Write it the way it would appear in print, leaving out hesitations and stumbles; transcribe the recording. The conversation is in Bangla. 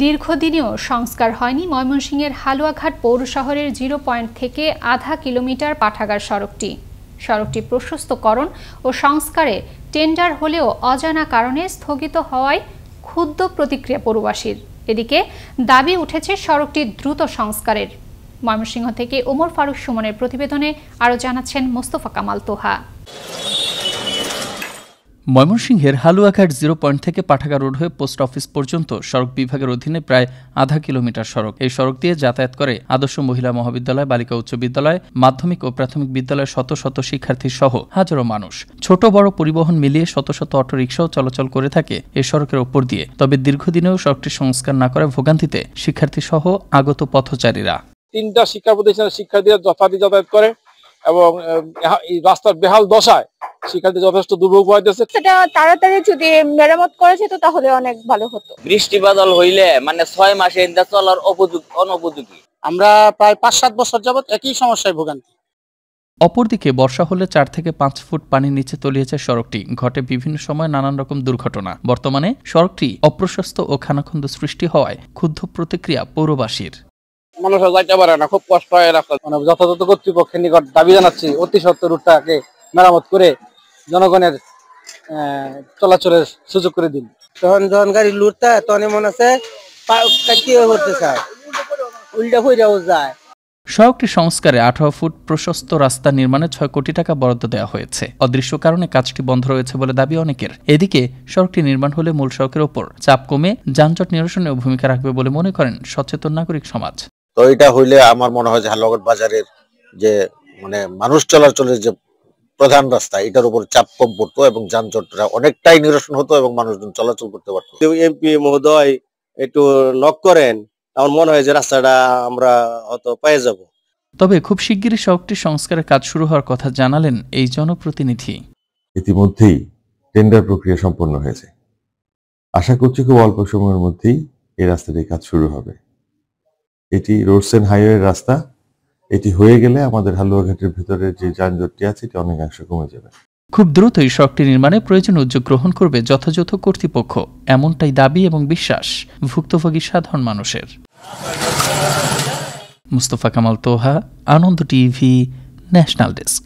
দীর্ঘদিনেও সংস্কার হয়নি ময়মনসিংহের হালুয়াঘাট পৌর শহরের 0 পয়েন্ট থেকে আধা কিলোমিটার পাঠাগার সড়কটি প্রশস্তকরণ ও সংস্কারে টেন্ডার হলেও অজানা কারণে স্থগিত হওয়ায় ক্ষুব্ধ প্রতিক্রিয়া পৌরবাসীর। এদিকে দাবি উঠেছে সড়কটি দ্রুত সংস্কারের। ময়মনসিংহ থেকে ওমর ফারুক সুমনের প্রতিবেদনে আরও জানাচ্ছেন মোস্তফা কামাল তোহা। ময়মনসিংহের হালুয়াঘাট 0 পয়েন্ট থেকে পাঠাগার রোড হয়ে পোস্ট অফিস পর্যন্ত সড়ক বিভাগের অধীনে প্রায় আধা কিলোমিটার সড়ক। এই সড়ক দিয়ে যাতায়াত করে আদর্শ মহিলা মহাবিদ্যালয়, বালিকা উচ্চ বিদ্যালয়, মাধ্যমিক ও প্রাথমিক বিদ্যালয়ের শত শত শিক্ষার্থী সহ হাজারো মানুষ। ছোট বড় পরিবহন মিলিয়ে শত শত অটোরিকশাও চলাচল করে থাকে এই সড়কের ওপর দিয়ে। তবে দীর্ঘদিনেও সড়কটি সংস্কার না করায় ভোগান্তিতে শিক্ষার্থী সহ আগত পথচারীরা। 3টা শিক্ষা প্রতিষ্ঠানের শিক্ষার্থীরা যথারীতি যাতায়াত করে এবং এই রাস্তার বেহাল দশায় শিক্ষার্থী যথেষ্ট দুর্ভোগ পাইতেছে। সেটা তাড়াতাড়ি যদি মেরামত করেছে তো তাহলে অনেক ভালো হতো। বৃষ্টি বাদল হইলে 6 মাসে এটা চলার অনুপযোগী। আমরা প্রায় 5-7 বছর যাবত একই সমস্যায় ভোগান্তি। অপরদিকে বর্ষা হলে 4 থেকে 5 ফুট পানির নিচে তলিয়েছে সড়কটি। ঘটে বিভিন্ন সময় নানান রকম দুর্ঘটনা। বর্তমানে সড়কটি অপ্রশস্ত ও খানাখন্দ সৃষ্টি হওয়ায় ক্ষুব্ধ প্রতিক্রিয়া পৌরবাসীর। মানুষের যাইতে পারে না, খুব কষ্ট হয় রাস্তা। যথাযথ কর্তৃপক্ষের নিকট দাবি জানাচ্ছি অতি সত্বর রুটটাকে মেরামত করে জনগণের চলাচলের সুযোগ করে দিন। যখন গাড়ি লুটতে তখন মনে আছে করতে চায়, উল্টা হইয়াও যায়। সড়কটি সংস্কারে 18 ফুট প্রশস্ত রাস্তা নির্মাণে 6 কোটি টাকা বরাদ্দ দেওয়া হয়েছে। অদৃশ্য কারণে কাজটি বন্ধ রয়েছে বলে দাবি অনেকের। এদিকে সড়কটি নির্মাণ হলে মূল সড়কের ওপর চাপ কমে যানজট নিরসনেও ভূমিকা রাখবে বলে মনে করেন সচেতন নাগরিক সমাজ। তো এটা হইলে আমার মনে হয় যে হালুয়াঘাট বাজারের যে মানুষ চলাচলের যে প্রধান রাস্তা, এটার উপর চাপ কম পড়তো এবং যানজটটা অনেকটাই নিরসন হতো এবং মানুষজন চলাচল করতে পারতো। এমপি মহোদয় একটু নক করেন, আমার মনে হয় যে রাস্তাটা আমরা হয়তো পেয়ে যাব। তবে খুব শিগগিরই সড়কটি সংস্কারের কাজ শুরু হওয়ার কথা জানালেন এই জনপ্রতিনিধি। ইতিমধ্যেই টেন্ডার প্রক্রিয়া সম্পন্ন হয়েছে। আশা করছি খুব অল্প সময়ের মধ্যেই এই রাস্তাটির কাজ শুরু হবে। এটি রোডস এন্ড হাইওয়ে রাস্তা। এটি হয়ে গেলে আমাদের হালুয়াঘাটের ভিতরে যে যানজটটি আছে এটি অনেকাংশে কমে যাবে। খুব দ্রুতই সড়কটি নির্মাণে প্রয়োজনীয় উদ্যোগ গ্রহণ করবে যথাযথ কর্তৃপক্ষ, এমনটাই দাবি এবং বিশ্বাস ভুক্তভোগী সাধারণ মানুষের। মুস্তফা কামাল তোহা, আনন্দ টিভি, ন্যাশনাল ডেস্ক।